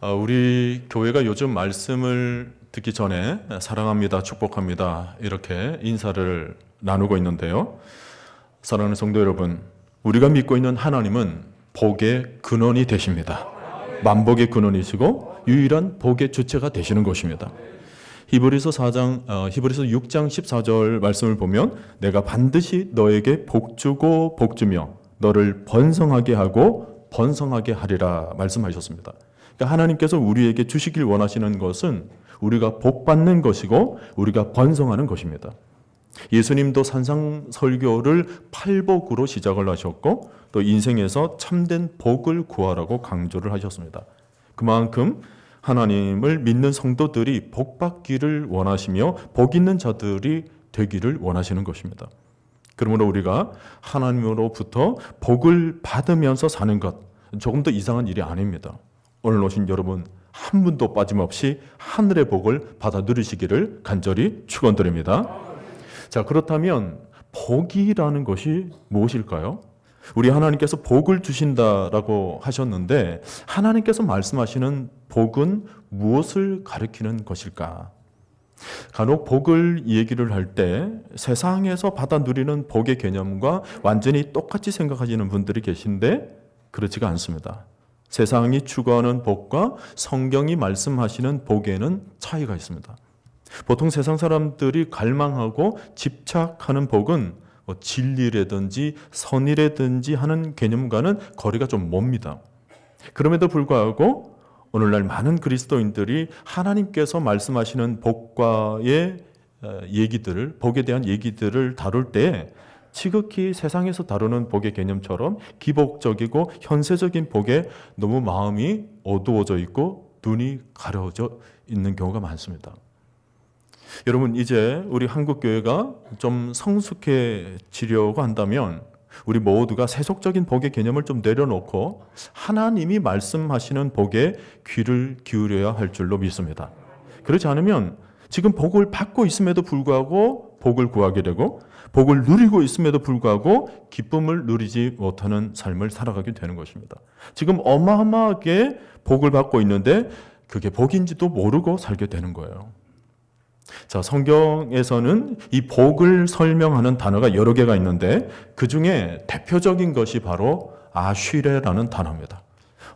우리 교회가 요즘 말씀을 듣기 전에 사랑합니다, 축복합니다 이렇게 인사를 나누고 있는데요. 사랑하는 성도 여러분, 우리가 믿고 있는 하나님은 복의 근원이 되십니다. 만복의 근원이시고 유일한 복의 주체가 되시는 것입니다. 히브리서 6장 14절 말씀을 보면 내가 반드시 너에게 복주고 복주며 너를 번성하게 하고 번성하게 하리라 말씀하셨습니다. 그러니까 하나님께서 우리에게 주시길 원하시는 것은 우리가 복받는 것이고 우리가 번성하는 것입니다. 예수님도 산상설교를 팔복으로 시작을 하셨고 또 인생에서 참된 복을 구하라고 강조를 하셨습니다. 그만큼 하나님을 믿는 성도들이 복받기를 원하시며 복 있는 자들이 되기를 원하시는 것입니다. 그러므로 우리가 하나님으로부터 복을 받으면서 사는 것, 조금 더 이상한 일이 아닙니다. 오늘 오신 여러분 한 분도 빠짐없이 하늘의 복을 받아 누리시기를 간절히 축원드립니다. 자, 그렇다면 복이라는 것이 무엇일까요? 우리 하나님께서 복을 주신다라고 하셨는데 하나님께서 말씀하시는 복은 무엇을 가리키는 것일까? 간혹 복을 얘기를 할 때 세상에서 받아 누리는 복의 개념과 완전히 똑같이 생각하시는 분들이 계신데 그렇지가 않습니다. 세상이 추구하는 복과 성경이 말씀하시는 복에는 차이가 있습니다. 보통 세상 사람들이 갈망하고 집착하는 복은 진리라든지 선이라든지 하는 개념과는 거리가 좀 멉니다. 그럼에도 불구하고 오늘날 많은 그리스도인들이 하나님께서 말씀하시는 복과의 얘기들을, 복에 대한 얘기들을 다룰 때 지극히 세상에서 다루는 복의 개념처럼 기복적이고 현세적인 복에 너무 마음이 어두워져 있고 눈이 가려져 있는 경우가 많습니다. 여러분, 이제 우리 한국교회가 좀 성숙해지려고 한다면 우리 모두가 세속적인 복의 개념을 좀 내려놓고 하나님이 말씀하시는 복에 귀를 기울여야 할 줄로 믿습니다. 그렇지 않으면 지금 복을 받고 있음에도 불구하고 복을 구하게 되고 복을 누리고 있음에도 불구하고 기쁨을 누리지 못하는 삶을 살아가게 되는 것입니다. 지금 어마어마하게 복을 받고 있는데 그게 복인지도 모르고 살게 되는 거예요. 자, 성경에서는 이 복을 설명하는 단어가 여러 개가 있는데 그 중에 대표적인 것이 바로 아쉬레라는 단어입니다.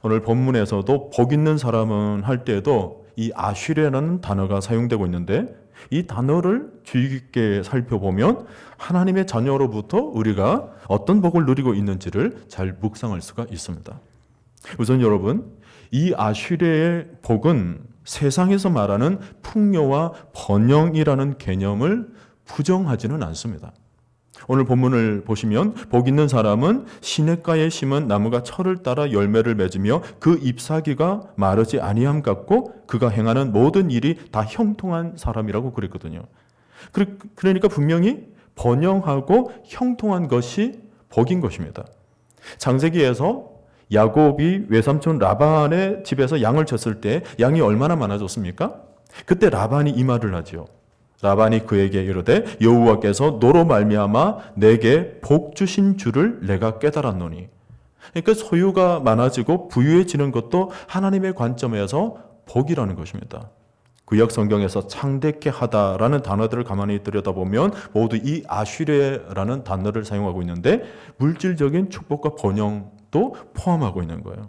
오늘 본문에서도 복 있는 사람은 할 때에도 이 아쉬레라는 단어가 사용되고 있는데 이 단어를 주의 깊게 살펴보면 하나님의 자녀로부터 우리가 어떤 복을 누리고 있는지를 잘 묵상할 수가 있습니다. 우선 여러분, 이 아쉬레의 복은 세상에서 말하는 풍요와 번영이라는 개념을 부정하지는 않습니다. 오늘 본문을 보시면 복 있는 사람은 시냇가에 심은 나무가 철을 따라 열매를 맺으며 그 잎사귀가 마르지 아니함 같고 그가 행하는 모든 일이 다 형통한 사람이라고 그랬거든요. 그러니까 분명히 번영하고 형통한 것이 복인 것입니다. 창세기에서 야곱이 외삼촌 라반의 집에서 양을 쳤을 때 양이 얼마나 많아졌습니까? 그때 라반이 이 말을 하죠. 라반이 그에게 이르되 여호와께서 너로 말미암아 내게 복 주신 줄을 내가 깨달았노니. 그러니까 소유가 많아지고 부유해지는 것도 하나님의 관점에서 복이라는 것입니다. 구약 성경에서 창대케 하다라는 단어들을 가만히 들여다보면 모두 이 아쉬레라는 단어를 사용하고 있는데 물질적인 축복과 번영도 포함하고 있는 거예요.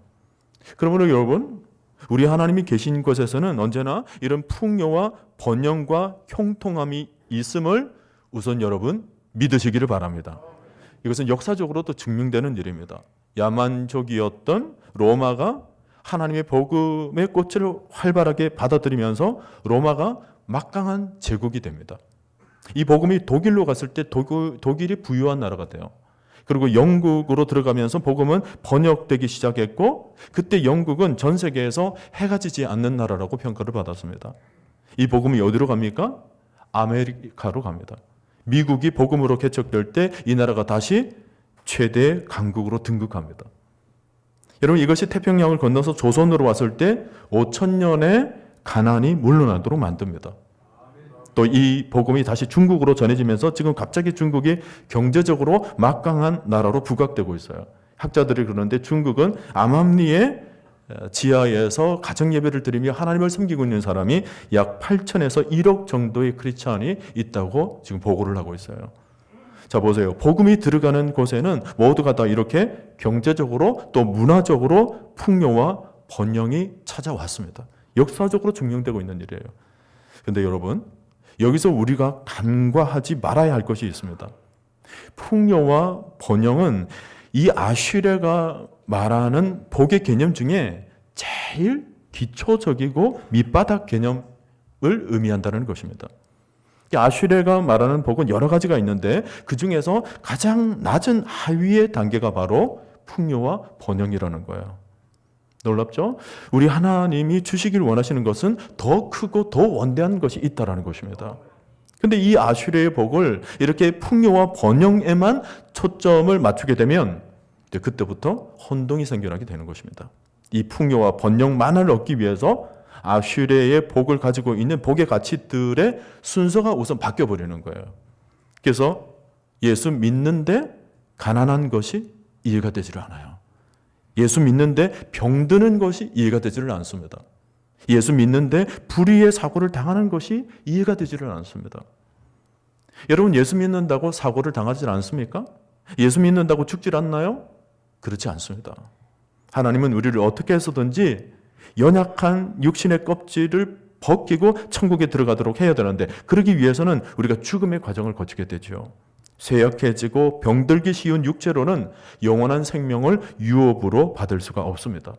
그러므로 여러분, 우리 하나님이 계신 곳에서는 언제나 이런 풍요와 번영과 형통함이 있음을 우선 여러분 믿으시기를 바랍니다. 이것은 역사적으로도 증명되는 일입니다. 야만족이었던 로마가 하나님의 복음의 꽃을 활발하게 받아들이면서 로마가 막강한 제국이 됩니다. 이 복음이 독일로 갔을 때 독일이 부유한 나라가 돼요. 그리고 영국으로 들어가면서 복음은 번역되기 시작했고 그때 영국은 전 세계에서 해가 지지 않는 나라라고 평가를 받았습니다. 이 복음이 어디로 갑니까? 아메리카로 갑니다. 미국이 복음으로 개척될 때 이 나라가 다시 최대 강국으로 등극합니다. 여러분, 이것이 태평양을 건너서 조선으로 왔을 때 5,000년의 가난이 물러나도록 만듭니다. 또 이 복음이 다시 중국으로 전해지면서 지금 갑자기 중국이 경제적으로 막강한 나라로 부각되고 있어요. 학자들이 그러는데 중국은 암암리에 지하에서 가정 예배를 드리며 하나님을 섬기고 있는 사람이 약 8천에서 1억 정도의 크리스찬이 있다고 지금 보고를 하고 있어요. 자, 보세요. 복음이 들어가는 곳에는 모두가 다 이렇게 경제적으로 또 문화적으로 풍요와 번영이 찾아왔습니다. 역사적으로 증명되고 있는 일이에요. 그런데 여러분, 여기서 우리가 간과하지 말아야 할 것이 있습니다. 풍요와 번영은 이 아슈레가 말하는 복의 개념 중에 제일 기초적이고 밑바닥 개념을 의미한다는 것입니다. 아슈레가 말하는 복은 여러 가지가 있는데 그 중에서 가장 낮은 하위의 단계가 바로 풍요와 번영이라는 거예요. 놀랍죠? 우리 하나님이 주시길 원하시는 것은 더 크고 더 원대한 것이 있다는 것입니다. 근데 이 아슈레의 복을 이렇게 풍요와 번영에만 초점을 맞추게 되면 그때부터 혼동이 생겨나게 되는 것입니다. 이 풍요와 번영만을 얻기 위해서 아슈레의 복을 가지고 있는 복의 가치들의 순서가 우선 바뀌어버리는 거예요. 그래서 예수 믿는데 가난한 것이 이해가 되지를 않아요. 예수 믿는데 병드는 것이 이해가 되지를 않습니다. 예수 믿는데 불의의 사고를 당하는 것이 이해가 되지를 않습니다. 여러분, 예수 믿는다고 사고를 당하지 않습니까? 예수 믿는다고 죽질 않나요? 그렇지 않습니다. 하나님은 우리를 어떻게 해서든지 연약한 육신의 껍질을 벗기고 천국에 들어가도록 해야 되는데 그러기 위해서는 우리가 죽음의 과정을 거치게 되죠. 쇠약해지고 병들기 쉬운 육체로는 영원한 생명을 유업으로 받을 수가 없습니다.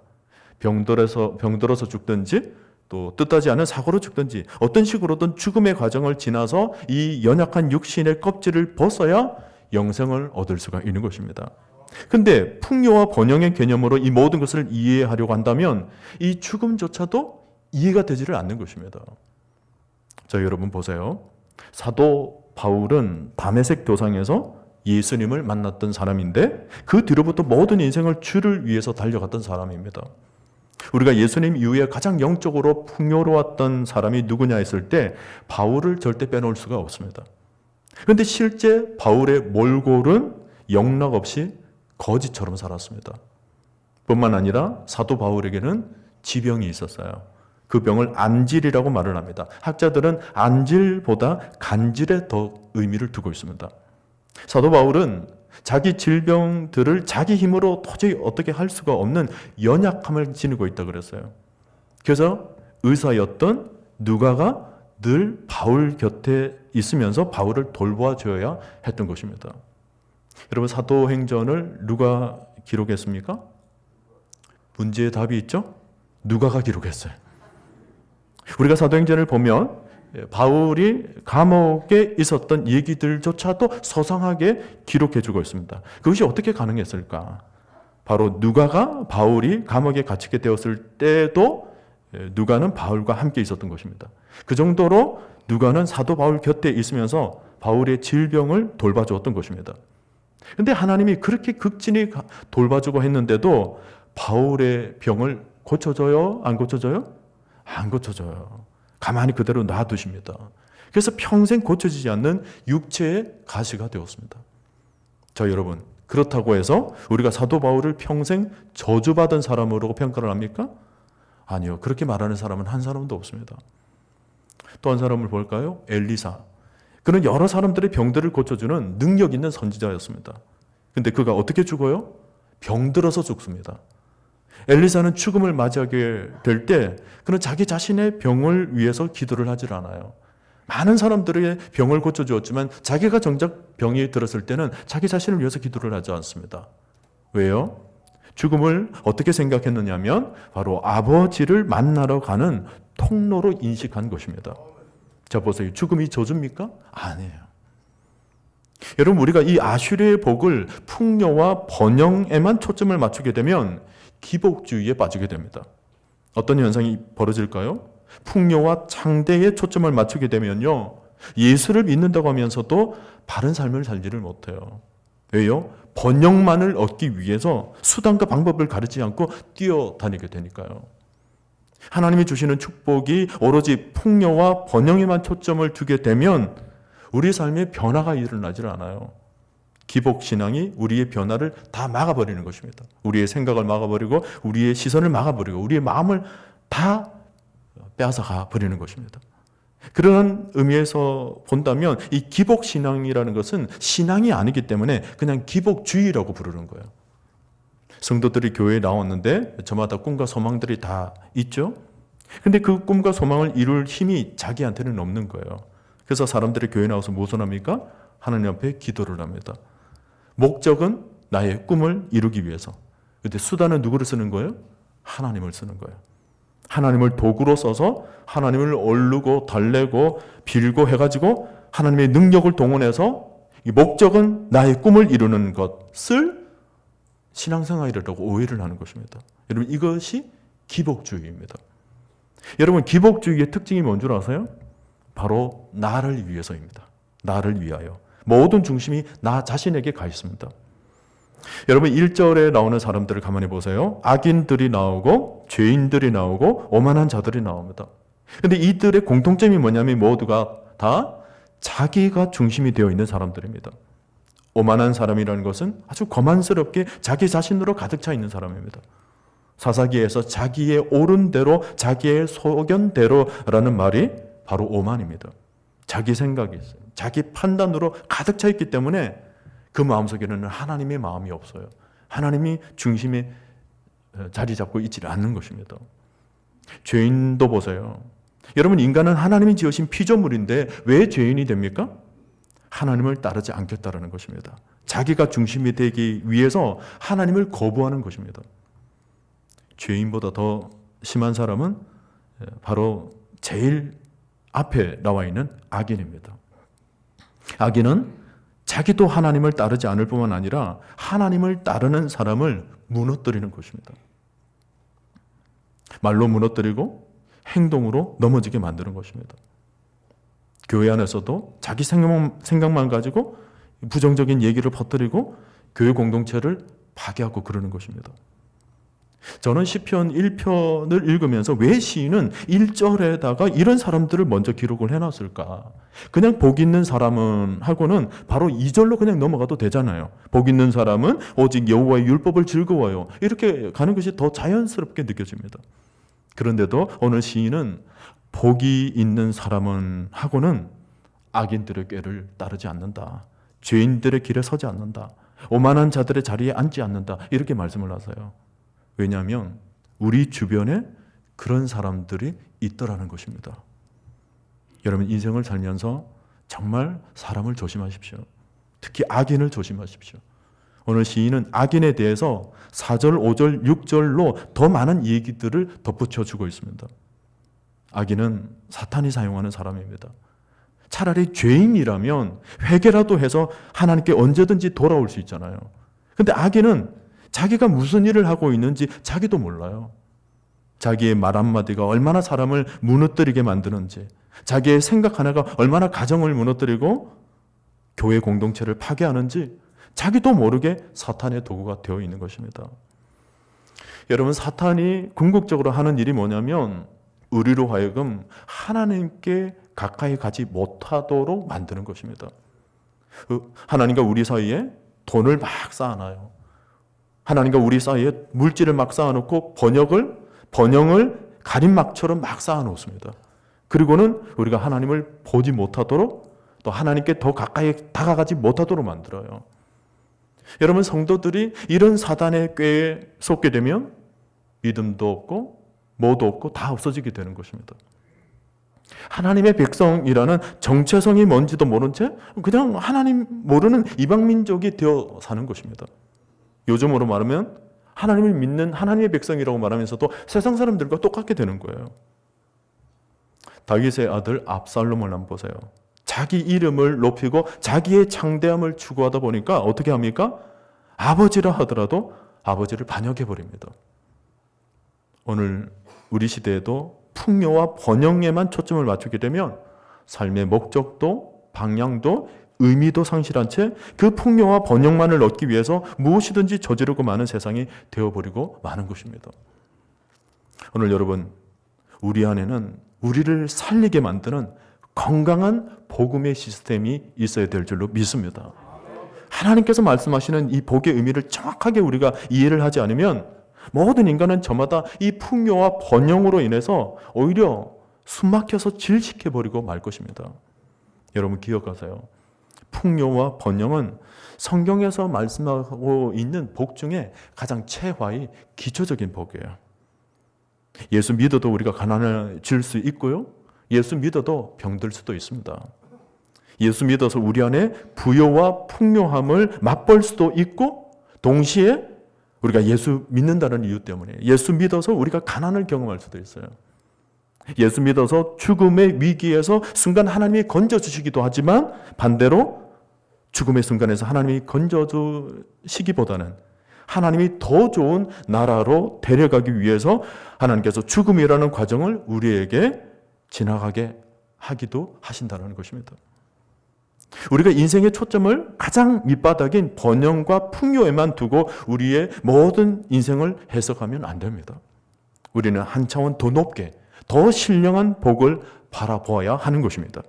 병들어서 죽든지 또 뜻하지 않은 사고로 죽든지 어떤 식으로든 죽음의 과정을 지나서 이 연약한 육신의 껍질을 벗어야 영생을 얻을 수가 있는 것입니다. 근데 풍요와 번영의 개념으로 이 모든 것을 이해하려고 한다면 이 죽음조차도 이해가 되지를 않는 것입니다. 자, 여러분 보세요. 사도 바울은 다메섹 도상에서 예수님을 만났던 사람인데 그 뒤로부터 모든 인생을 주를 위해서 달려갔던 사람입니다. 우리가 예수님 이후에 가장 영적으로 풍요로웠던 사람이 누구냐 했을 때 바울을 절대 빼놓을 수가 없습니다. 그런데 실제 바울의 몰골은 영락없이 거지처럼 살았습니다. 뿐만 아니라 사도 바울에게는 지병이 있었어요. 그 병을 안질이라고 말을 합니다. 학자들은 안질보다 간질에 더 의미를 두고 있습니다. 사도 바울은 자기 질병들을 자기 힘으로 도저히 어떻게 할 수가 없는 연약함을 지니고 있다고 그랬어요. 그래서 의사였던 누가가 늘 바울 곁에 있으면서 바울을 돌봐줘야 했던 것입니다. 여러분, 사도행전을 누가 기록했습니까? 문제의 답이 있죠? 누가가 기록했어요. 우리가 사도행전을 보면 바울이 감옥에 있었던 얘기들조차도 소상하게 기록해주고 있습니다. 그것이 어떻게 가능했을까? 바로 누가가 바울이 감옥에 갇히게 되었을 때도 누가는 바울과 함께 있었던 것입니다. 그 정도로 누가는 사도 바울 곁에 있으면서 바울의 질병을 돌봐주었던 것입니다. 그런데 하나님이 그렇게 극진히 돌봐주고 했는데도 바울의 병을 고쳐줘요? 안 고쳐줘요? 안 고쳐줘요. 가만히 그대로 놔두십니다. 그래서 평생 고쳐지지 않는 육체의 가시가 되었습니다. 자, 여러분, 그렇다고 해서 우리가 사도 바울을 평생 저주받은 사람으로 평가를 합니까? 아니요. 그렇게 말하는 사람은 한 사람도 없습니다. 또 한 사람을 볼까요? 엘리사. 그는 여러 사람들의 병들을 고쳐주는 능력 있는 선지자였습니다. 근데 그가 어떻게 죽어요? 병들어서 죽습니다. 엘리사는 죽음을 맞이하게 될 때 그는 자기 자신의 병을 위해서 기도를 하질 않아요. 많은 사람들의 병을 고쳐주었지만 자기가 정작 병이 들었을 때는 자기 자신을 위해서 기도를 하지 않습니다. 왜요? 죽음을 어떻게 생각했느냐면 바로 아버지를 만나러 가는 통로로 인식한 것입니다. 자, 보세요. 죽음이 저주입니까? 아니에요. 여러분, 우리가 이 아슈리의 복을 풍요와 번영에만 초점을 맞추게 되면 기복주의에 빠지게 됩니다. 어떤 현상이 벌어질까요? 풍요와 창대에 초점을 맞추게 되면요, 예수를 믿는다고 하면서도 바른 삶을 살지를 못해요. 왜요? 번영만을 얻기 위해서 수단과 방법을 가리지 않고 뛰어다니게 되니까요. 하나님이 주시는 축복이 오로지 풍요와 번영에만 초점을 두게 되면 우리 삶에 변화가 일어나질 않아요. 기복신앙이 우리의 변화를 다 막아버리는 것입니다. 우리의 생각을 막아버리고 우리의 시선을 막아버리고 우리의 마음을 다 빼앗아가 버리는 것입니다. 그런 의미에서 본다면 이 기복신앙이라는 것은 신앙이 아니기 때문에 그냥 기복주의라고 부르는 거예요. 성도들이 교회에 나왔는데 저마다 꿈과 소망들이 다 있죠. 근데 그 꿈과 소망을 이룰 힘이 자기한테는 없는 거예요. 그래서 사람들이 교회에 나와서 무엇을 합니까? 하나님 앞에 기도를 합니다. 목적은 나의 꿈을 이루기 위해서. 근데 수단은 누구를 쓰는 거예요? 하나님을 쓰는 거예요. 하나님을 도구로 써서 하나님을 얼르고 달래고 빌고 해가지고 하나님의 능력을 동원해서 이 목적은 나의 꿈을 이루는 것을 신앙생활이라고 오해를 하는 것입니다. 여러분 이것이 기복주의입니다. 여러분 기복주의의 특징이 뭔 줄 아세요? 바로 나를 위해서입니다. 나를 위하여. 모든 중심이 나 자신에게 가 있습니다. 여러분 1절에 나오는 사람들을 가만히 보세요. 악인들이 나오고 죄인들이 나오고 오만한 자들이 나옵니다. 그런데 이들의 공통점이 뭐냐면 모두가 다 자기가 중심이 되어 있는 사람들입니다. 오만한 사람이라는 것은 아주 거만스럽게 자기 자신으로 가득 차 있는 사람입니다. 사사기에서 자기의 옳은 대로 자기의 소견대로라는 말이 바로 오만입니다. 자기 생각이 있어요. 자기 판단으로 가득 차 있기 때문에 그 마음속에는 하나님의 마음이 없어요. 하나님이 중심에 자리 잡고 있지 않는 것입니다. 죄인도 보세요. 여러분 인간은 하나님이 지으신 피조물인데 왜 죄인이 됩니까? 하나님을 따르지 않겠다라는 것입니다. 자기가 중심이 되기 위해서 하나님을 거부하는 것입니다. 죄인보다 더 심한 사람은 바로 제일 앞에 나와 있는 악인입니다. 악인은 자기도 하나님을 따르지 않을 뿐만 아니라 하나님을 따르는 사람을 무너뜨리는 것입니다. 말로 무너뜨리고 행동으로 넘어지게 만드는 것입니다. 교회 안에서도 자기 생각만 가지고 부정적인 얘기를 퍼뜨리고 교회 공동체를 파괴하고 그러는 것입니다. 저는 시편 1편을 읽으면서 왜 시인은 1절에다가 이런 사람들을 먼저 기록을 해놨을까? 그냥 복 있는 사람은 하고는 바로 2절로 그냥 넘어가도 되잖아요. 복 있는 사람은 오직 여호와의 율법을 즐거워요. 이렇게 가는 것이 더 자연스럽게 느껴집니다. 그런데도 오늘 시인은 복이 있는 사람은 하고는 악인들의 꾀를 따르지 않는다. 죄인들의 길에 서지 않는다. 오만한 자들의 자리에 앉지 않는다. 이렇게 말씀을 하세요. 왜냐하면 우리 주변에 그런 사람들이 있더라는 것입니다. 여러분 인생을 살면서 정말 사람을 조심하십시오. 특히 악인을 조심하십시오. 오늘 시인은 악인에 대해서 4절, 5절, 6절로 더 많은 얘기들을 덧붙여주고 있습니다. 악인은 사탄이 사용하는 사람입니다. 차라리 죄인이라면 회개라도 해서 하나님께 언제든지 돌아올 수 있잖아요. 그런데 악인은 자기가 무슨 일을 하고 있는지 자기도 몰라요. 자기의 말 한마디가 얼마나 사람을 무너뜨리게 만드는지, 자기의 생각 하나가 얼마나 가정을 무너뜨리고 교회 공동체를 파괴하는지 자기도 모르게 사탄의 도구가 되어 있는 것입니다. 여러분 사탄이 궁극적으로 하는 일이 뭐냐면 우리로 하여금 하나님께 가까이 가지 못하도록 만드는 것입니다. 하나님과 우리 사이에 돈을 막 쌓아놔요. 하나님과 우리 사이에 물질을 막 쌓아놓고 번영을 가림막처럼 막 쌓아놓습니다. 그리고는 우리가 하나님을 보지 못하도록 또 하나님께 더 가까이 다가가지 못하도록 만들어요. 여러분 성도들이 이런 사단의 꾀에 속게 되면 믿음도 없고 뭐도 없고 다 없어지게 되는 것입니다. 하나님의 백성이라는 정체성이 뭔지도 모른 채 그냥 하나님 모르는 이방민족이 되어 사는 것입니다. 요즘으로 말하면 하나님을 믿는 하나님의 백성이라고 말하면서도 세상 사람들과 똑같게 되는 거예요. 다윗의 아들 압살롬을 한번 보세요. 자기 이름을 높이고 자기의 창대함을 추구하다 보니까 어떻게 합니까? 아버지라 하더라도 아버지를 반역해버립니다. 오늘 우리 시대에도 풍요와 번영에만 초점을 맞추게 되면 삶의 목적도 방향도 의미도 상실한 채 그 풍요와 번영만을 얻기 위해서 무엇이든지 저지르고 마는 세상이 되어버리고 마는 것입니다. 오늘 여러분 우리 안에는 우리를 살리게 만드는 건강한 복음의 시스템이 있어야 될 줄로 믿습니다. 하나님께서 말씀하시는 이 복의 의미를 정확하게 우리가 이해를 하지 않으면 모든 인간은 저마다 이 풍요와 번영으로 인해서 오히려 숨막혀서 질식해버리고 말 것입니다. 여러분 기억하세요. 풍요와 번영은 성경에서 말씀하고 있는 복 중에 가장 최하의 기초적인 복이에요. 예수 믿어도 우리가 가난해질 수 있고요. 예수 믿어도 병들 수도 있습니다. 예수 믿어서 우리 안에 부요와 풍요함을 맛볼 수도 있고 동시에 우리가 예수 믿는다는 이유 때문에 예수 믿어서 우리가 가난을 경험할 수도 있어요. 예수 믿어서 죽음의 위기에서 순간 하나님이 건져주시기도 하지만 반대로 죽음의 순간에서 하나님이 건져주시기보다는 하나님이 더 좋은 나라로 데려가기 위해서 하나님께서 죽음이라는 과정을 우리에게 지나가게 하기도 하신다는 것입니다. 우리가 인생의 초점을 가장 밑바닥인 번영과 풍요에만 두고 우리의 모든 인생을 해석하면 안 됩니다. 우리는 한 차원 더 높게 더 신령한 복을 바라보아야 하는 것입니다.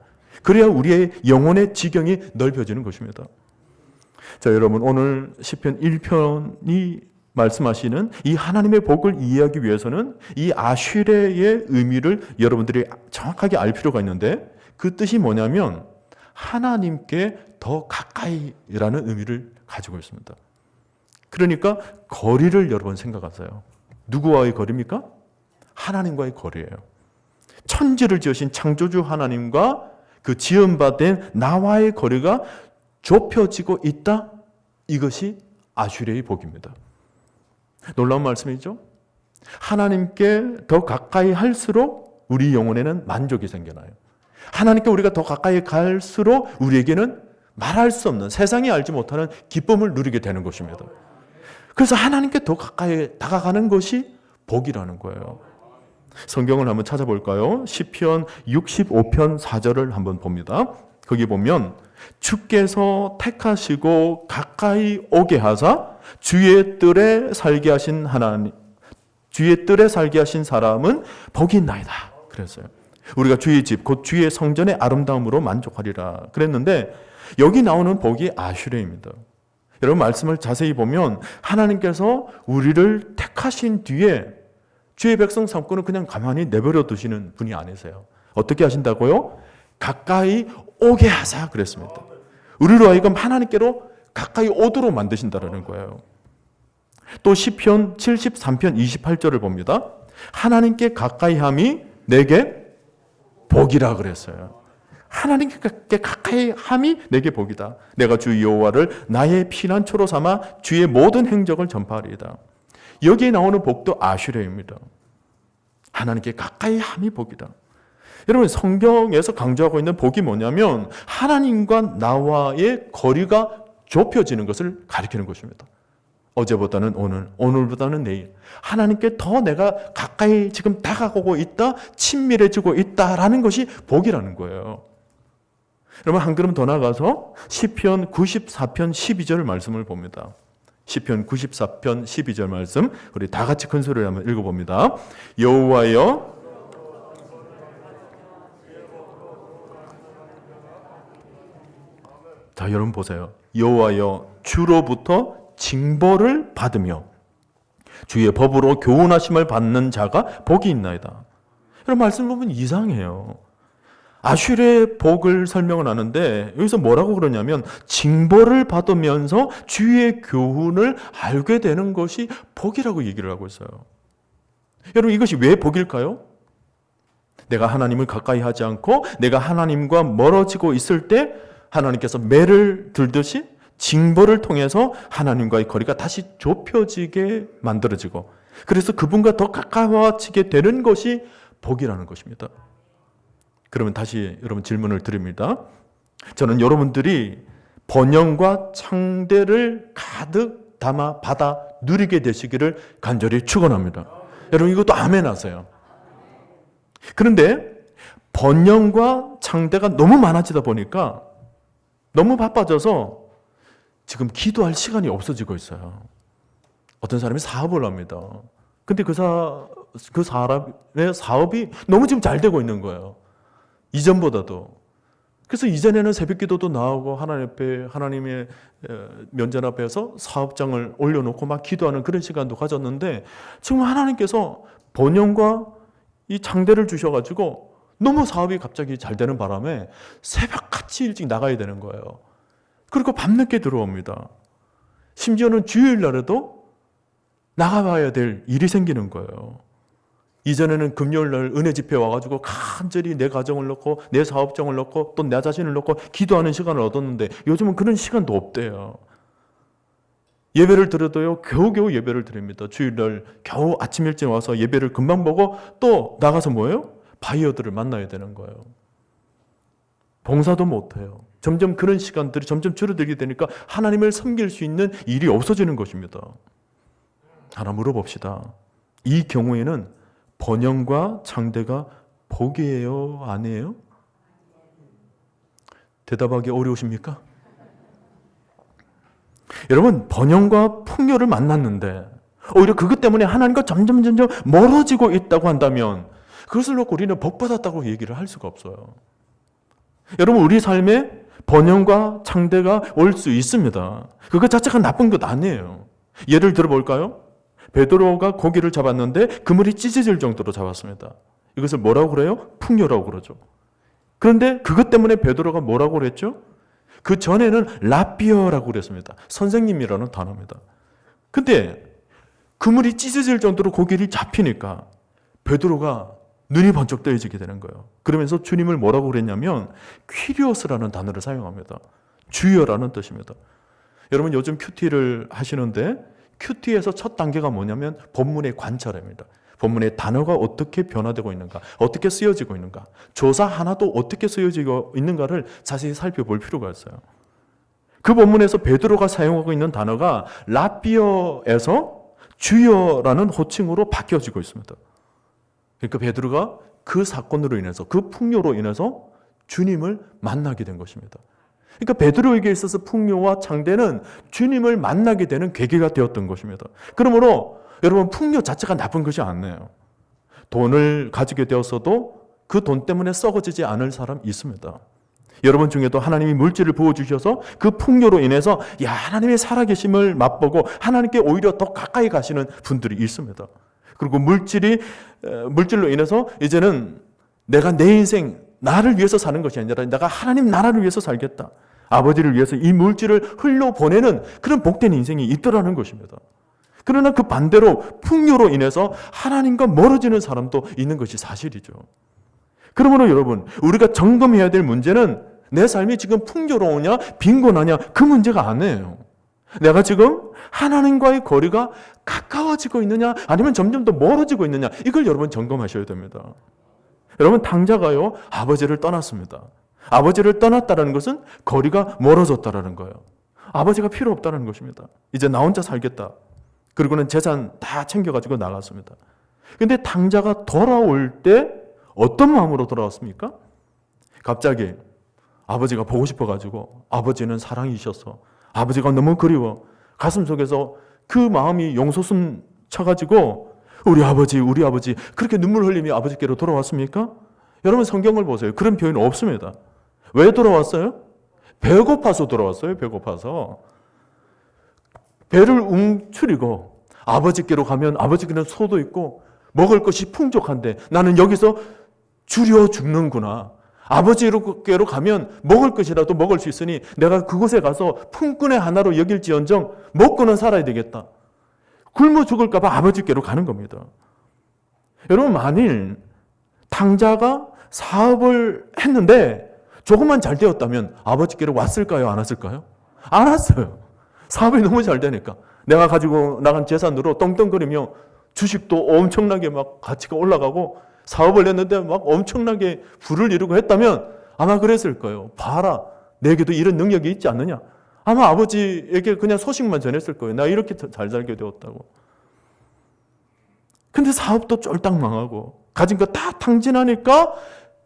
그래야 우리의 영혼의 지경이 넓혀지는 것입니다. 자, 여러분 오늘 시편 1편이 말씀하시는 이 하나님의 복을 이해하기 위해서는 이 아슈레의 의미를 여러분들이 정확하게 알 필요가 있는데 그 뜻이 뭐냐면 하나님께 더 가까이라는 의미를 가지고 있습니다. 그러니까 거리를 여러분 생각하세요. 누구와의 거리입니까? 하나님과의 거리예요. 천지를 지으신 창조주 하나님과 그 지음받은 나와의 거리가 좁혀지고 있다. 이것이 아슈레의 복입니다. 놀라운 말씀이죠. 하나님께 더 가까이 할수록 우리 영혼에는 만족이 생겨나요. 하나님께 우리가 더 가까이 갈수록 우리에게는 말할 수 없는 세상이 알지 못하는 기쁨을 누리게 되는 것입니다. 그래서 하나님께 더 가까이 다가가는 것이 복이라는 거예요. 성경을 한번 찾아볼까요? 시편 65편 4절을 한번 봅니다. 거기 보면 주께서 택하시고 가까이 오게 하사 주의 뜰에 살게 하신 하나님, 주의 뜰에 살게 하신 사람은 복이 있나이다. 그랬어요. 우리가 주의 집, 곧 주의 성전의 아름다움으로 만족하리라 그랬는데 여기 나오는 복이 아슈레입니다. 여러분 말씀을 자세히 보면 하나님께서 우리를 택하신 뒤에 주의 백성 삼고는 그냥 가만히 내버려 두시는 분이 아니세요. 어떻게 하신다고요? 가까이 오게 하사 그랬습니다. 우리로 하여금 하나님께로 가까이 오도록 만드신다는 거예요. 또 시편 73편 28절을 봅니다. 하나님께 가까이 함이 내게 복이라 그랬어요. 하나님께 가까이 함이 내게 복이다. 내가 주 여호와를 나의 피난처로 삼아 주의 모든 행적을 전파하리이다. 여기에 나오는 복도 아슈레입니다. 하나님께 가까이 함이 복이다. 여러분 성경에서 강조하고 있는 복이 뭐냐면 하나님과 나와의 거리가 좁혀지는 것을 가리키는 것입니다. 어제보다는 오늘, 오늘보다는 내일. 하나님께 더 내가 가까이 지금 다가오고 있다, 친밀해지고 있다라는 것이 복이라는 거예요. 여러분 한 걸음 더 나가서 시편 94편 12절 말씀을 봅니다. 시편 94편 12절 말씀 우리 다 같이 큰 소리로 한번 읽어봅니다. 여호와여 자 여러분 보세요. 여호와여 주로부터 징벌을 받으며 주의 법으로 교훈하심을 받는 자가 복이 있나이다. 여러분 말씀 보면 이상해요. 아슈레의 복을 설명을 하는데 여기서 뭐라고 그러냐면 징벌을 받으면서 주의 교훈을 알게 되는 것이 복이라고 얘기를 하고 있어요. 여러분 이것이 왜 복일까요? 내가 하나님을 가까이 하지 않고 내가 하나님과 멀어지고 있을 때 하나님께서 매를 들듯이 징벌을 통해서 하나님과의 거리가 다시 좁혀지게 만들어지고 그래서 그분과 더 가까워지게 되는 것이 복이라는 것입니다. 그러면 다시 여러분 질문을 드립니다. 저는 여러분들이 번영과 창대를 가득 담아 받아 누리게 되시기를 간절히 축원합니다. 여러분 이것도 아멘 하세요. 그런데 번영과 창대가 너무 많아지다 보니까 너무 바빠져서 지금 기도할 시간이 없어지고 있어요. 어떤 사람이 사업을 합니다. 근데 그 사람의 사업이 너무 지금 잘 되고 있는 거예요. 이전보다도. 그래서 이전에는 새벽 기도도 나오고 하나님 앞에, 하나님의 면전 앞에서 사업장을 올려놓고 막 기도하는 그런 시간도 가졌는데, 지금 하나님께서 번영과 이 장대를 주셔가지고 너무 사업이 갑자기 잘 되는 바람에 새벽같이 일찍 나가야 되는 거예요. 그리고 밤늦게 들어옵니다. 심지어는 주일날에도 나가봐야 될 일이 생기는 거예요. 이전에는 금요일날 은혜 집회 와가지고 간절히 내 가정을 넣고 내 사업장을 넣고 또 내 자신을 넣고 기도하는 시간을 얻었는데, 요즘은 그런 시간도 없대요. 예배를 드려도요, 겨우겨우 예배를 드립니다. 주일날 겨우 아침 일찍 와서 예배를 금방 보고 또 나가서 뭐예요? 바이어들을 만나야 되는 거예요. 봉사도 못해요. 점점 그런 시간들이 점점 줄어들게 되니까 하나님을 섬길 수 있는 일이 없어지는 것입니다. 하나 물어봅시다. 이 경우에는 번영과 장대가 복이에요? 아니에요? 대답하기 어려우십니까? 여러분, 번영과 풍요를 만났는데 오히려 그것 때문에 하나님과 점점 멀어지고 있다고 한다면 그것을 놓고 우리는 복받았다고 얘기를 할 수가 없어요. 여러분, 우리 삶에 번영과 장대가 올 수 있습니다. 그것 자체가 나쁜 것 아니에요. 예를 들어볼까요? 베드로가 고기를 잡았는데 그물이 찢어질 정도로 잡았습니다. 이것을 뭐라고 그래요? 풍요라고 그러죠. 그런데 그것 때문에 베드로가 뭐라고 그랬죠? 그 전에는 라비어라고 그랬습니다. 선생님이라는 단어입니다. 근데 그물이 찢어질 정도로 고기를 잡히니까 베드로가 눈이 번쩍 떠지게 되는 거예요. 그러면서 주님을 뭐라고 그랬냐면 퀴리오스라는 단어를 사용합니다. 주여라는 뜻입니다. 여러분, 요즘 큐티를 하시는데 큐티에서 첫 단계가 뭐냐면 본문의 관찰입니다. 본문의 단어가 어떻게 변화되고 있는가, 어떻게 쓰여지고 있는가, 조사 하나도 어떻게 쓰여지고 있는가를 자세히 살펴볼 필요가 있어요. 그 본문에서 베드로가 사용하고 있는 단어가 라비어에서 주여라는 호칭으로 바뀌어지고 있습니다. 그러니까 베드로가 그 사건으로 인해서, 그 풍요로 인해서 주님을 만나게 된 것입니다. 그러니까 베드로에게 있어서 풍요와 장대는 주님을 만나게 되는 계기가 되었던 것입니다. 그러므로 여러분, 풍요 자체가 나쁜 것이 아니에요. 돈을 가지게 되었어도 그 돈 때문에 썩어지지 않을 사람 있습니다. 여러분 중에도 하나님이 물질을 부어주셔서 그 풍요로 인해서 하나님의 살아계심을 맛보고 하나님께 오히려 더 가까이 가시는 분들이 있습니다. 그리고 물질로 인해서 이제는 내가 내 인생, 나를 위해서 사는 것이 아니라 내가 하나님 나라를 위해서 살겠다, 아버지를 위해서 이 물질을 흘려보내는 그런 복된 인생이 있더라는 것입니다. 그러나 그 반대로 풍요로 인해서 하나님과 멀어지는 사람도 있는 것이 사실이죠. 그러므로 여러분, 우리가 점검해야 될 문제는 내 삶이 지금 풍요로우냐 빈곤하냐 그 문제가 아니에요. 내가 지금 하나님과의 거리가 가까워지고 있느냐 아니면 점점 더 멀어지고 있느냐, 이걸 여러분 점검하셔야 됩니다. 여러분, 탕자가요 아버지를 떠났습니다. 아버지를 떠났다는 것은 거리가 멀어졌다는 거예요. 아버지가 필요 없다는 것입니다. 이제 나 혼자 살겠다. 그리고는 재산 다 챙겨가지고 나갔습니다. 근데 탕자가 돌아올 때 어떤 마음으로 돌아왔습니까? 갑자기 아버지가 보고 싶어가지고, 아버지는 사랑이셔서 아버지가 너무 그리워 가슴속에서 그 마음이 용솟음 쳐가지고 우리 아버지 그렇게 눈물 흘리며 아버지께로 돌아왔습니까? 여러분, 성경을 보세요. 그런 표현 없습니다. 왜 돌아왔어요? 배고파서 돌아왔어요. 배고파서. 배를 웅추리고 아버지께로 가면 아버지께는 소도 있고 먹을 것이 풍족한데 나는 여기서 줄여 죽는구나. 아버지께로 가면 먹을 것이라도 먹을 수 있으니 내가 그곳에 가서 품꾼의 하나로 여길지언정 먹고는 살아야 되겠다. 굶어 죽을까 봐 아버지께로 가는 겁니다. 여러분, 만일 탕자가 사업을 했는데 조금만 잘 되었다면 아버지께로 왔을까요? 안 왔을까요? 안 왔어요. 사업이 너무 잘 되니까. 내가 가지고 나간 재산으로 떵떵거리며 주식도 엄청나게 막 가치가 올라가고 사업을 했는데 막 엄청나게 부를 이루고 했다면 아마 그랬을 거예요. 봐라, 내게도 이런 능력이 있지 않느냐. 아마 아버지에게 그냥 소식만 전했을 거예요. 나 이렇게 잘 살게 되었다고. 근데 사업도 쫄딱 망하고 가진 거 다 탕진하니까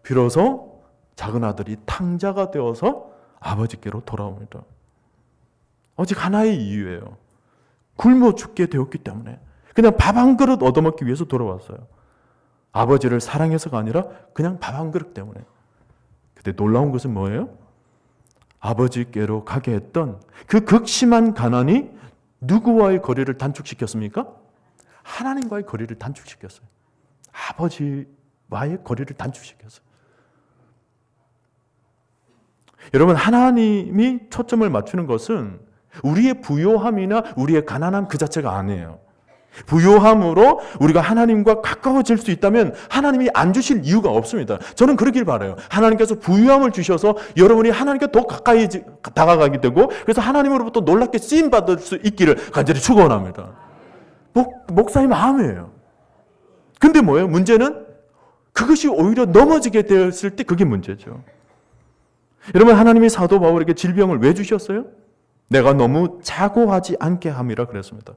비로소 작은 아들이 탕자가 되어서 아버지께로 돌아옵니다. 오직 하나의 이유예요. 굶어 죽게 되었기 때문에. 그냥 밥 한 그릇 얻어먹기 위해서 돌아왔어요. 아버지를 사랑해서가 아니라 그냥 밥 한 그릇 때문에. 근데 놀라운 것은 뭐예요? 아버지께로 가게 했던 그 극심한 가난이 누구와의 거리를 단축시켰습니까? 하나님과의 거리를 단축시켰어요. 아버지와의 거리를 단축시켰어요. 여러분, 하나님이 초점을 맞추는 것은 우리의 부요함이나 우리의 가난함 그 자체가 아니에요. 부요함으로 우리가 하나님과 가까워질 수 있다면 하나님이 안 주실 이유가 없습니다. 저는 그러길 바라요. 하나님께서 부요함을 주셔서 여러분이 하나님께 더 가까이 다가가게 되고, 그래서 하나님으로부터 놀랍게 쓰임받을 수 있기를 간절히 축원합니다. 목사의 마음이에요. 근데 뭐예요? 문제는 그것이 오히려 넘어지게 되었을 때 그게 문제죠. 여러분, 하나님이 사도 바울에게 질병을 왜 주셨어요? 내가 너무 자고하지 않게 함이라 그랬습니다.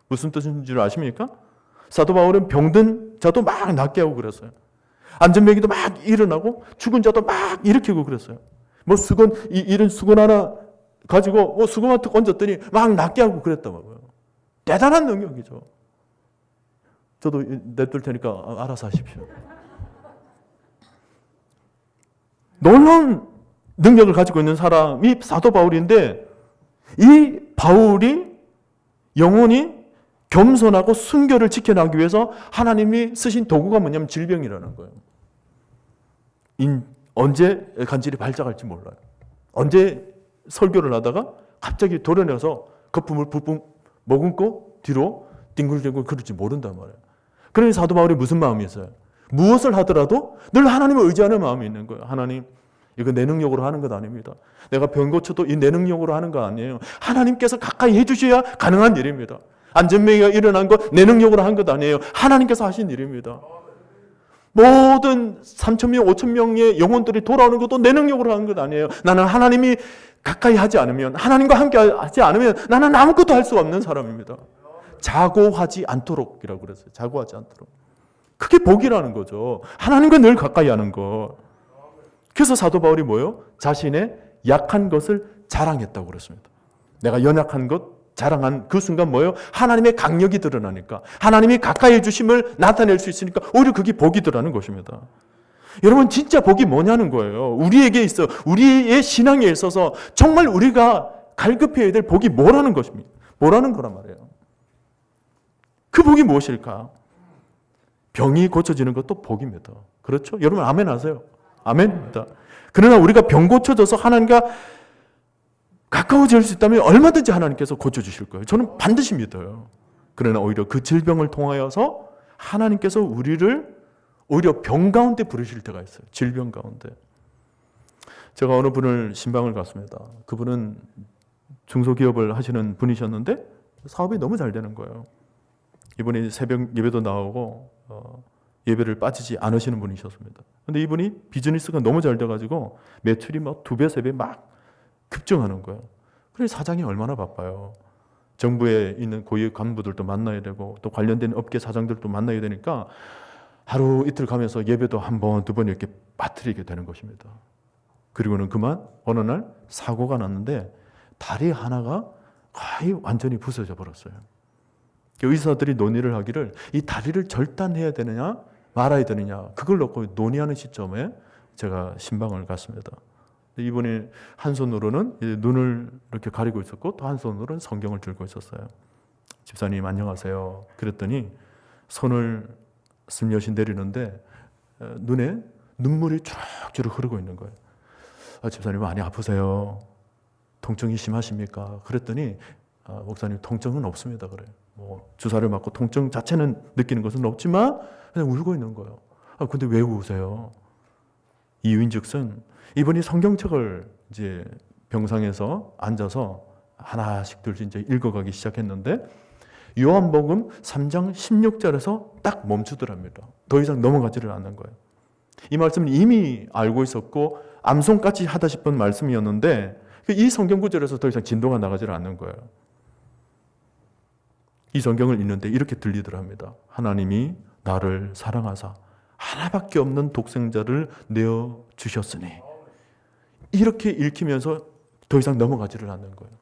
무슨 뜻인 줄 아십니까? 사도 바울은 병든 자도 막 낫게 하고 그랬어요. 안전뱅이도 막 일어나고 죽은 자도 막 일으키고 그랬어요. 이런 수건 하나 가지고 수건만 툭 얹었더니 막 낫게 하고 그랬다고요. 대단한 능력이죠. 저도 냅둘 테니까 알아서 하십시오. 놀라운 능력을 가지고 있는 사람이 사도 바울인데, 이 바울이 영혼이 겸손하고 순결을 지켜나가기 위해서 하나님이 쓰신 도구가 뭐냐면 질병이라는 거예요. 언제 간질이 발작할지 몰라요. 언제 설교를 하다가 갑자기 도련해서 거품을 뿜뿜 머금고 뒤로 뒹굴뒹굴 그럴지 모른단 말이에요. 그러니 사도 바울이 무슨 마음이 있어요? 무엇을 하더라도 늘 하나님을 의지하는 마음이 있는 거예요. 하나님, 이거 내 능력으로 하는 것 아닙니다. 내가 병 고쳐도 이 내 능력으로 하는 거 아니에요. 하나님께서 가까이 해주셔야 가능한 일입니다. 안전뱅이가 일어난 것 내 능력으로 한 것 아니에요. 하나님께서 하신 일입니다. 모든 3,000명, 5,000명의 영혼들이 돌아오는 것도 내 능력으로 하는 것 아니에요. 나는 하나님이 가까이 하지 않으면, 하나님과 함께 하지 않으면 나는 아무것도 할 수 없는 사람입니다. 자고하지 않도록이라고 그랬어요. 자고하지 않도록. 그게 복이라는 거죠. 하나님과 늘 가까이 하는 것. 그래서 사도 바울이 뭐예요? 자신의 약한 것을 자랑했다고 그랬습니다. 내가 연약한 것 자랑한 그 순간 뭐예요? 하나님의 강력이 드러나니까, 하나님이 가까이 해주심을 나타낼 수 있으니까 오히려 그게 복이더라는 것입니다. 여러분, 진짜 복이 뭐냐는 거예요. 우리에게 있어, 우리의 신앙에 있어서 정말 우리가 갈급해야 될 복이 뭐라는 것입니다. 뭐라는 거란 말이에요. 그 복이 무엇일까? 병이 고쳐지는 것도 복입니다. 그렇죠? 여러분 아멘 하세요. 아멘입니다. 그러나 우리가 병 고쳐져서 하나님과 가까워질 수 있다면 얼마든지 하나님께서 고쳐주실 거예요. 저는 반드시 믿어요. 그러나 오히려 그 질병을 통하여서 하나님께서 우리를 오히려 병 가운데 부르실 때가 있어요. 질병 가운데. 제가 어느 분을 신방을 갔습니다. 그분은 중소기업을 하시는 분이셨는데 사업이 너무 잘 되는 거예요. 이분이 새벽 예배도 나오고 예배를 빠지지 않으시는 분이셨습니다. 근데 이분이 비즈니스가 너무 잘 돼가지고 매출이 막 2배, 3배 막 급증하는 거예요. 그래서 사장이 얼마나 바빠요. 정부에 있는 고위 간부들도 만나야 되고 또 관련된 업계 사장들도 만나야 되니까 하루 이틀 가면서 예배도 한 번, 2번 이렇게 빠뜨리게 되는 것입니다. 그리고는 그만 어느 날 사고가 났는데 다리 하나가 거의 완전히 부서져 버렸어요. 의사들이 논의를 하기를 이 다리를 절단해야 되느냐 말아야 되느냐 그걸 놓고 논의하는 시점에 제가 신방을 갔습니다. 이분이 한 손으로는 눈을 이렇게 가리고 있었고 또 한 손으로는 성경을 들고 있었어요. 집사님 안녕하세요. 그랬더니 손을 슬며시 내리는데 눈에 눈물이 주룩주룩 흐르고 있는 거예요. 집사님 많이 아프세요? 통증이 심하십니까? 그랬더니 목사님 통증은 없습니다. 그래요. 주사를 맞고 통증 자체는 느끼는 것은 없지만 그냥 울고 있는 거예요. 근데 왜 우세요? 이유인즉슨 이분이 성경책을 이제 병상에서 앉아서 하나씩 들씩 이제 읽어가기 시작했는데 요한복음 3장 16절에서 딱 멈추더랍니다. 더 이상 넘어가지를 않는 거예요. 이 말씀은 이미 알고 있었고 암송까지 하다 싶은 말씀이었는데 이 성경 구절에서 더 이상 진도가 나가지를 않는 거예요. 이 성경을 읽는데 이렇게 들리더랍니다. 하나님이 나를 사랑하사 하나밖에 없는 독생자를 내어 주셨으니. 이렇게 읽히면서 더 이상 넘어가지를 않는 거예요.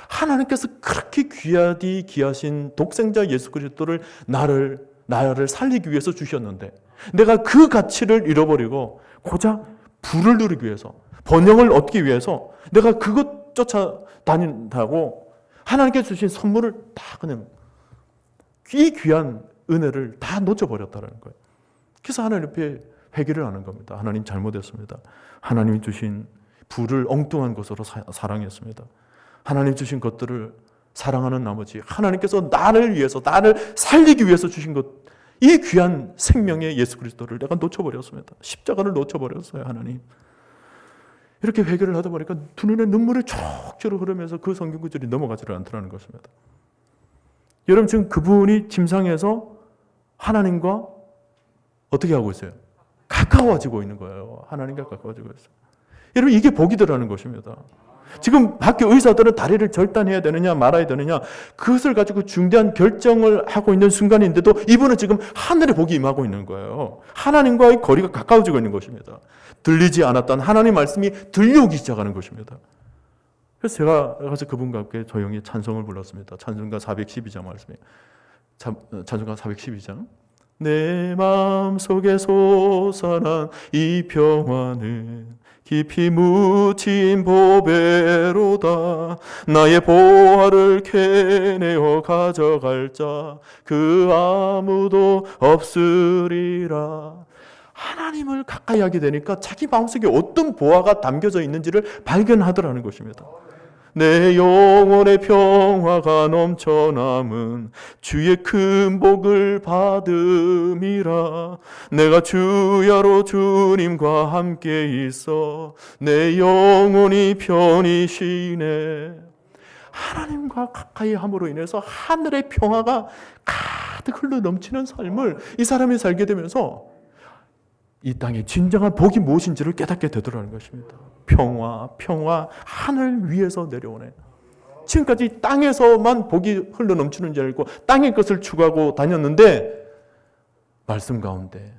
하나님께서 그렇게 귀하디 귀하신 독생자 예수 그리스도를 나를 살리기 위해서 주셨는데 내가 그 가치를 잃어버리고 고작 부를 누리기 위해서, 번영을 얻기 위해서 내가 그것 쫓아다닌다고 하나님께 주신 선물을 다 그냥 이 귀한 은혜를 다 놓쳐버렸다는 거예요. 그래서 하나님 앞에 회개를 하는 겁니다. 하나님 잘못했습니다. 하나님이 주신 부를 엉뚱한 것으로 사랑했습니다. 하나님 주신 것들을 사랑하는 나머지 하나님께서 나를 위해서, 나를 살리기 위해서 주신 것, 이 귀한 생명의 예수 그리스도를 내가 놓쳐버렸습니다. 십자가를 놓쳐버렸어요. 하나님. 이렇게 회개를 하다 보니까 두 눈에 눈물이 촉촉 흐르면서 그 성경 구절이 넘어가지를 않더라는 것입니다. 여러분, 지금 그분이 침상에서 하나님과 어떻게 하고 있어요? 가까워지고 있는 거예요. 하나님과 가까워지고 있어요. 여러분, 이게 복이더라는 것입니다. 지금 밖에 의사들은 다리를 절단해야 되느냐 말아야 되느냐 그것을 가지고 중대한 결정을 하고 있는 순간인데도 이분은 지금 하늘의 복이 임하고 있는 거예요. 하나님과의 거리가 가까워지고 있는 것입니다. 들리지 않았던 하나님의 말씀이 들려오기 시작하는 것입니다. 그래서 제가 가서 그분과 함께 조용히 찬송을 불렀습니다. 찬송가 412장 말씀이에요. 찬송가 412장. 내 마음속에 솟아난 이 평화는 깊이 묻힌 보배로다. 나의 보화를 캐내어 가져갈 자 그 아무도 없으리라. 하나님을 가까이 하게 되니까 자기 마음속에 어떤 보화가 담겨져 있는지를 발견하더라는 것입니다. 내 영혼의 평화가 넘쳐남은 주의 큰 복을 받음이라. 내가 주야로 주님과 함께 있어 내 영혼이 편히 쉬네. 하나님과 가까이 함으로 인해서 하늘의 평화가 가득 흘러 넘치는 삶을 이 사람이 살게 되면서 이 땅의 진정한 복이 무엇인지를 깨닫게 되더라는 것입니다. 평화, 하늘 위에서 내려오네. 지금까지 땅에서만 복이 흘러 넘치는 줄 알고 땅의 것을 추구하고 다녔는데 말씀 가운데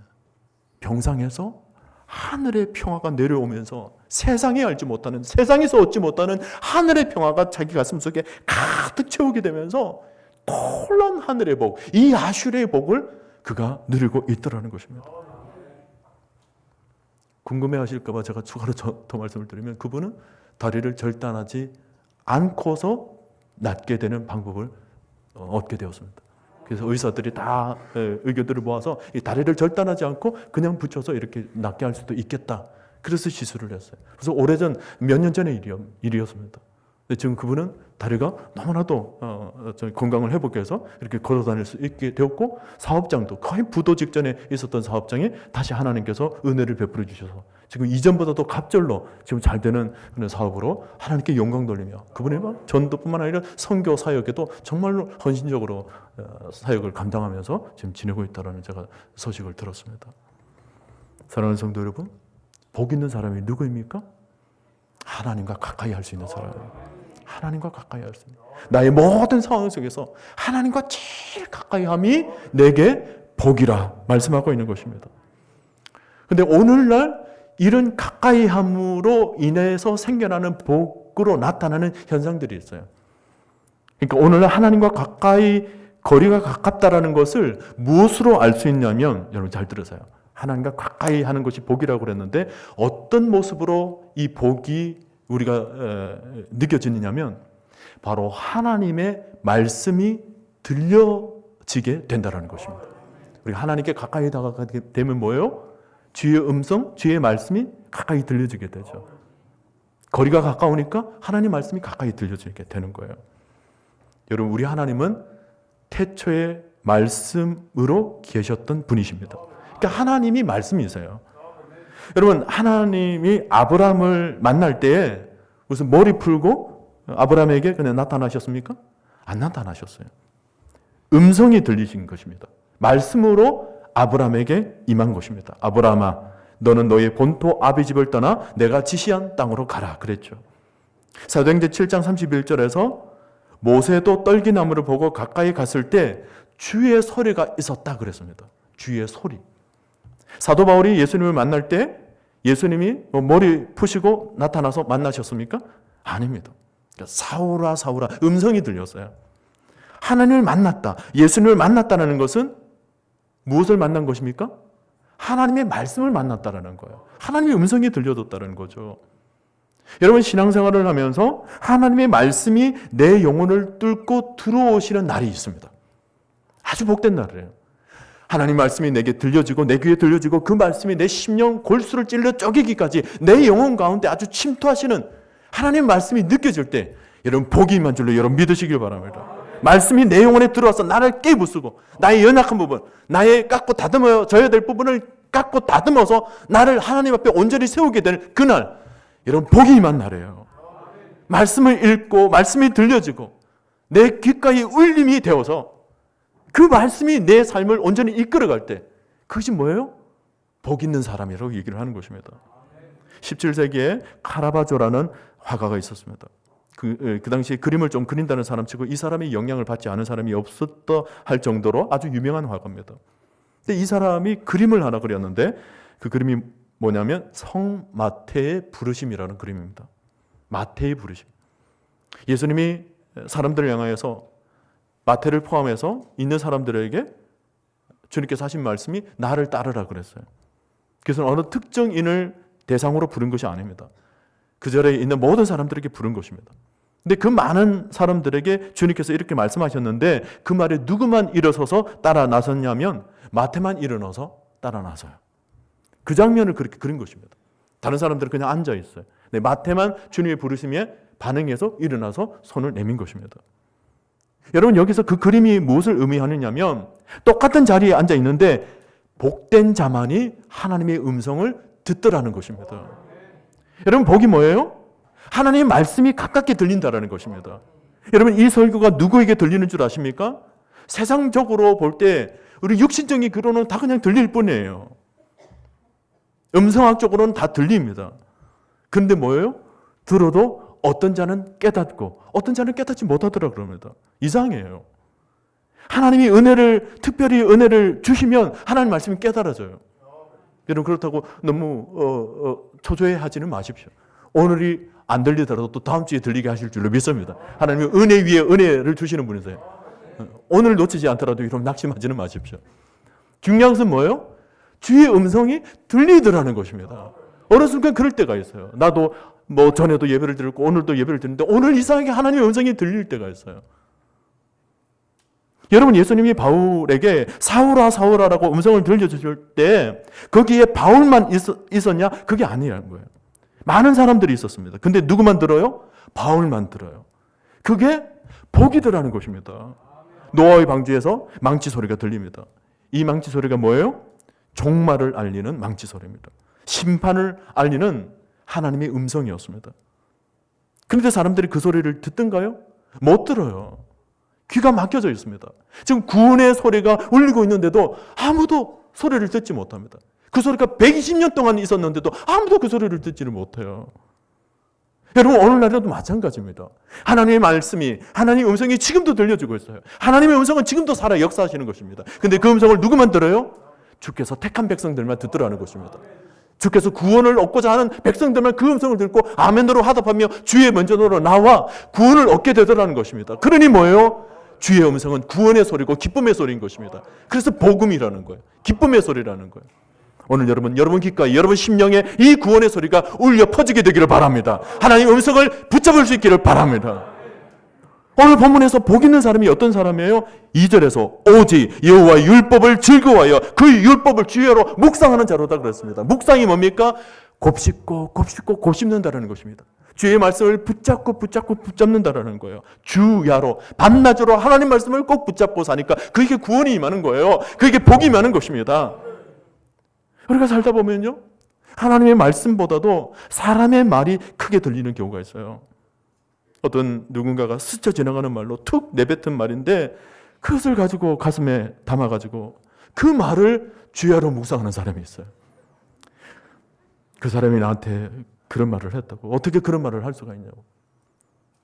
병상에서 하늘의 평화가 내려오면서 세상에 알지 못하는, 세상에서 얻지 못하는 하늘의 평화가 자기 가슴 속에 가득 채우게 되면서 놀라운 하늘의 복, 이 아슈르의 복을 그가 누리고 있더라는 것입니다. 궁금해하실까 봐 제가 추가로 더 말씀을 드리면 그분은 다리를 절단하지 않고서 낫게 되는 방법을 얻게 되었습니다. 그래서 의사들이 다 의견들을 모아서 이 다리를 절단하지 않고 그냥 붙여서 이렇게 낫게 할 수도 있겠다. 그래서 시술을 했어요. 그래서 오래전 몇 년 전의 일이었습니다. 지금 그분은 다리가 너무나도 건강을 회복해서 이렇게 걸어 다닐 수 있게 되었고, 사업장도 거의 부도 직전에 있었던 사업장에 다시 하나님께서 은혜를 베풀어 주셔서 지금 이전보다도 갑절로 지금 잘 되는 그런 사업으로 하나님께 영광 돌리며 그분의 전도뿐만 아니라 선교 사역에도 정말로 헌신적으로 사역을 감당하면서 지금 지내고 있다는 제가 소식을 들었습니다. 사랑하는 성도 여러분, 복 있는 사람이 누구입니까? 하나님과 가까이 할 수 있는 사람이에요. 하나님과 가까이 할 수 있는, 나의 모든 상황 속에서 하나님과 제일 가까이 함이 내게 복이라 말씀하고 있는 것입니다. 그런데 오늘날 이런 가까이 함으로 인해서 생겨나는 복으로 나타나는 현상들이 있어요. 그러니까 오늘날 하나님과 가까이, 거리가 가깝다라는 것을 무엇으로 알 수 있냐면, 여러분 잘 들으세요. 하나님과 가까이 하는 것이 복이라고 그랬는데 어떤 모습으로 이 복이 우리가 느껴지느냐면 바로 하나님의 말씀이 들려지게 된다는 것입니다. 우리가 하나님께 가까이 다가가게 되면 뭐예요? 주의 음성, 주의 말씀이 가까이 들려지게 되죠. 거리가 가까우니까 하나님 말씀이 가까이 들려지게 되는 거예요. 여러분, 우리 하나님은 태초에 말씀으로 계셨던 분이십니다. 그러니까 하나님이 말씀이세요. 여러분, 하나님이 아브라함을 만날 때에 무슨 머리 풀고 아브라함에게 그냥 나타나셨습니까? 안 나타나셨어요. 음성이 들리신 것입니다. 말씀으로 아브라함에게 임한 것입니다. 아브라함아, 너는 너의 본토 아비집을 떠나 내가 지시한 땅으로 가라 그랬죠. 사도행전 7장 31절에서 모세도 떨기나무를 보고 가까이 갔을 때 주의 소리가 있었다 그랬습니다. 주의 소리. 사도 바울이 예수님을 만날 때 예수님이 머리 푸시고 나타나서 만나셨습니까? 아닙니다. 그러니까 사울아 사울아 음성이 들렸어요. 하나님을 만났다. 예수님을 만났다는 것은 무엇을 만난 것입니까? 하나님의 말씀을 만났다라는 거예요. 하나님의 음성이 들려줬다는 거죠. 여러분, 신앙생활을 하면서 하나님의 말씀이 내 영혼을 뚫고 들어오시는 날이 있습니다. 아주 복된 날이에요. 하나님 말씀이 내게 들려지고 내 귀에 들려지고 그 말씀이 내 심령 골수를 찔러 쪼개기까지 내 영혼 가운데 아주 침투하시는 하나님 말씀이 느껴질 때 여러분 복이 임한 줄로 여러분 믿으시길 바랍니다. 말씀이 내 영혼에 들어와서 나를 깨부수고 나의 연약한 부분, 나의 깎고 다듬어져야 될 부분을 깎고 다듬어서 나를 하나님 앞에 온전히 세우게 되는 그날, 여러분 복이 임한 날이에요. 말씀을 읽고 말씀이 들려지고 내 귓가에 울림이 되어서 그 말씀이 내 삶을 온전히 이끌어갈 때 그것이 뭐예요? 복 있는 사람이라고 얘기를 하는 것입니다. 17세기에 카라바조라는 화가가 있었습니다. 그 당시에 그림을 좀 그린다는 사람치고 이 사람의 영향을 받지 않은 사람이 없었다 할 정도로 아주 유명한 화가입니다. 근데 이 사람이 그림을 하나 그렸는데 그 그림이 뭐냐면 성 마태의 부르심이라는 그림입니다. 마태의 부르심. 예수님이 사람들을 향하여서 마태를 포함해서 있는 사람들에게 주님께서 하신 말씀이 나를 따르라 그랬어요. 그래서 어느 특정인을 대상으로 부른 것이 아닙니다. 그 절에 있는 모든 사람들에게 부른 것입니다. 근데 그 많은 사람들에게 주님께서 이렇게 말씀하셨는데 그 말에 누구만 일어서서 따라 나섰냐면 마태만 일어나서 따라 나서요. 그 장면을 그렇게 그린 것입니다. 다른 사람들은 그냥 앉아 있어요. 네, 마태만 주님의 부르심에 반응해서 일어나서 손을 내민 것입니다. 여러분, 여기서 그 그림이 무엇을 의미하느냐면 똑같은 자리에 앉아 있는데 복된 자만이 하나님의 음성을 듣더라는 것입니다. 여러분, 복이 뭐예요? 하나님의 말씀이 가깝게 들린다라는 것입니다. 여러분, 이 설교가 누구에게 들리는 줄 아십니까? 세상적으로 볼 때 우리 육신적인 귀로는 다 그냥 들릴 뿐이에요. 음성학적으로는 다 들립니다. 근데 뭐예요? 들어도 어떤 자는 깨닫고 어떤 자는 깨닫지 못하더라 그럽니다. 이상해요. 하나님이 특별히 은혜를 주시면 하나님 말씀이 깨달아져요. 여러분, 그렇다고 너무 초조해하지는 마십시오. 오늘이 안 들리더라도 또 다음 주에 들리게 하실 줄로 믿습니다. 하나님은 은혜 위에 은혜를 주시는 분이세요. 오늘 놓치지 않더라도 여러분 낙심하지는 마십시오. 중요한 것은 뭐예요? 주의 음성이 들리더라는 것입니다. 어느 순간 그럴 때가 있어요. 나도 전에도 예배를 드렸고 오늘도 예배를 드리는데 오늘 이상하게 하나님의 음성이 들릴 때가 있어요. 여러분, 예수님이 바울에게 사울아 사울아라고 음성을 들려주실 때 거기에 바울만 있었냐? 그게 아니라는 거예요. 많은 사람들이 있었습니다. 근데 누구만 들어요? 바울만 들어요. 그게 복이더라는 것입니다. 노아의 방주에서 망치 소리가 들립니다. 이 망치 소리가 뭐예요? 종말을 알리는 망치 소리입니다. 심판을 알리는 하나님의 음성이었습니다. 그런데 사람들이 그 소리를 듣던가요? 못 들어요. 귀가 막혀져 있습니다. 지금 구원의 소리가 울리고 있는데도 아무도 소리를 듣지 못합니다. 그 소리가 120년 동안 있었는데도 아무도 그 소리를 듣지를 못해요. 여러분, 오늘날에도 마찬가지입니다. 하나님의 말씀이, 하나님의 음성이 지금도 들려주고 있어요. 하나님의 음성은 지금도 살아 역사하시는 것입니다. 근데 그 음성을 누구만 들어요? 주께서 택한 백성들만 듣더라는 것입니다. 주께서 구원을 얻고자 하는 백성들만 그 음성을 듣고 아멘으로 화답하며 주의 먼저로 나와 구원을 얻게 되더라는 것입니다. 그러니 뭐예요? 주의 음성은 구원의 소리고 기쁨의 소리인 것입니다. 그래서 복음이라는 거예요. 기쁨의 소리라는 거예요. 오늘 여러분 귓가에 여러분 심령에 이 구원의 소리가 울려 퍼지게 되기를 바랍니다. 하나님의 음성을 붙잡을 수 있기를 바랍니다. 오늘 본문에서 복 있는 사람이 어떤 사람이에요? 2절에서 오직 여호와의 율법을 즐거워하여 그 율법을 주야로 묵상하는 자로다 그랬습니다. 묵상이 뭡니까? 곱씹고 곱씹는다라는 것입니다. 주의 말씀을 붙잡는다라는 거예요. 주야로 밤낮으로 하나님 말씀을 꼭 붙잡고 사니까 그게 구원이 임하는 거예요. 그게 복이 임하는 것입니다. 우리가 살다 보면요, 하나님의 말씀보다도 사람의 말이 크게 들리는 경우가 있어요. 어떤 누군가가 스쳐 지나가는 말로 툭 내뱉은 말인데 그것을 가지고 가슴에 담아가지고 그 말을 주야로 묵상하는 사람이 있어요. 그 사람이 나한테 그런 말을 했다고. 어떻게 그런 말을 할 수가 있냐고.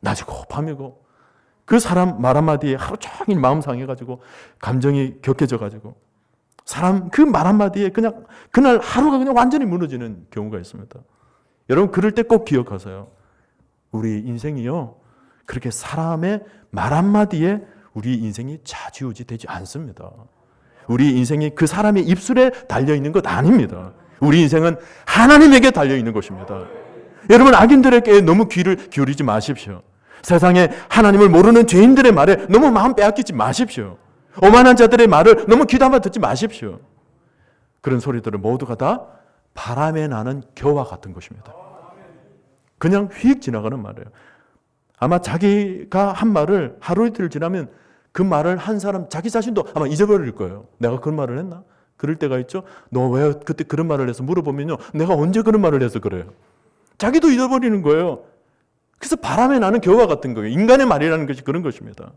낮이고 밤이고 그 사람 말 한마디에 하루 종일 마음 상해가지고 감정이 격해져가지고 사람 그 말 한마디에 그냥 그날 하루가 그냥 완전히 무너지는 경우가 있습니다. 여러분, 그럴 때 꼭 기억하세요. 우리 인생이요, 그렇게 사람의 말 한마디에 우리 인생이 좌지우지 되지 않습니다. 우리 인생이 그 사람의 입술에 달려있는 것 아닙니다. 우리 인생은 하나님에게 달려있는 것입니다. 여러분, 악인들에게 너무 귀를 기울이지 마십시오. 세상에 하나님을 모르는 죄인들의 말에 너무 마음 빼앗기지 마십시오. 오만한 자들의 말을 너무 귀담아 듣지 마십시오. 그런 소리들은 모두가 다 바람에 나는 겨와 같은 것입니다. 그냥 휙 지나가는 말이에요. 아마 자기가 한 말을 하루 이틀 지나면 그 말을 한 사람 자기 자신도 아마 잊어버릴 거예요. 내가 그런 말을 했나? 그럴 때가 있죠. 너 왜 그때 그런 말을 해서 물어보면요, 내가 언제 그런 말을 해서 그래요. 자기도 잊어버리는 거예요. 그래서 바람에 나는 겨와 같은 거예요. 인간의 말이라는 것이 그런 것입니다.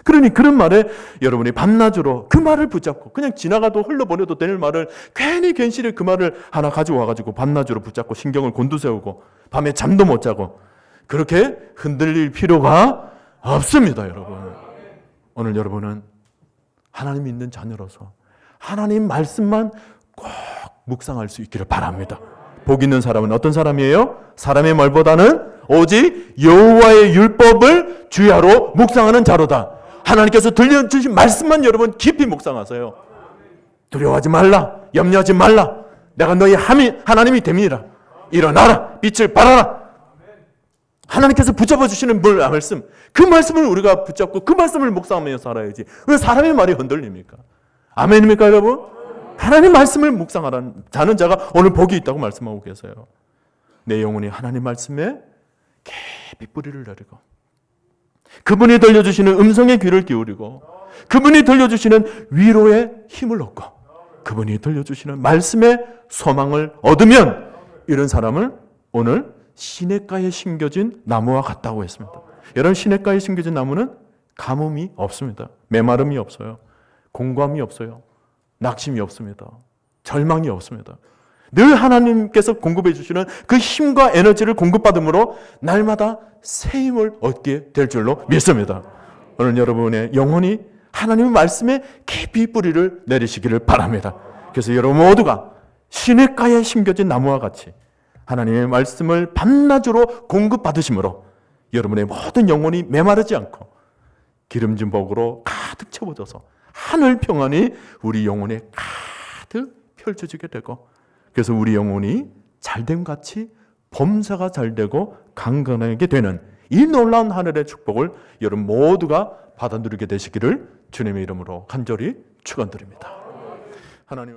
그러니 그런 말에 여러분이 밤낮으로 그 말을 붙잡고 그냥 지나가도 흘러보내도 될 말을 괜히 괜시리 그 말을 하나 가져와가지고 밤낮으로 붙잡고 신경을 곤두세우고 밤에 잠도 못 자고 그렇게 흔들릴 필요가 없습니다. 여러분, 오늘 여러분은 하나님 믿는 자녀로서 하나님 말씀만 꼭 묵상할 수 있기를 바랍니다. 복 있는 사람은 어떤 사람이에요? 사람의 말보다는 오직 여호와의 율법을 주야로 묵상하는 자로다. 하나님께서 들려주신 말씀만 여러분 깊이 묵상하세요. 두려워하지 말라, 염려하지 말라, 내가 너희 하나님이 됨이라. 일어나라, 빛을 발하라. 하나님께서 붙잡아 주시는 말씀, 그 말씀을 우리가 붙잡고 그 말씀을 묵상하며 살아야지. 왜 사람의 말이 흔들립니까? 아멘입니까 여러분? 하나님 말씀을 묵상하라는 자는 자가 오늘 복이 있다고 말씀하고 계세요. 내 영혼이 하나님 말씀에 깊이 뿌리를 내리고 그분이 들려주시는 음성의 귀를 기울이고 그분이 들려주시는 위로의 힘을 얻고 그분이 들려주시는 말씀의 소망을 얻으면 이런 사람을 오늘 시냇가에 심겨진 나무와 같다고 했습니다. 여러분, 시냇가에 심겨진 나무는 가뭄이 없습니다. 메마름이 없어요. 공감이 없어요. 낙심이 없습니다. 절망이 없습니다. 늘 하나님께서 공급해 주시는 그 힘과 에너지를 공급받음으로 날마다 새 힘을 얻게 될 줄로 믿습니다. 오늘 여러분의 영혼이 하나님의 말씀에 깊이 뿌리를 내리시기를 바랍니다. 그래서 여러분 모두가 시냇가에 심겨진 나무와 같이 하나님의 말씀을 밤낮으로 공급받으심으로 여러분의 모든 영혼이 메마르지 않고 기름진 복으로 가득 채워져서 하늘 평안이 우리 영혼에 가득 펼쳐지게 되고 그래서 우리 영혼이 잘됨같이 범사가 잘되고 강건하게 되는 이 놀라운 하늘의 축복을 여러분 모두가 받아 누리게 되시기를 주님의 이름으로 간절히 축원드립니다. 하나님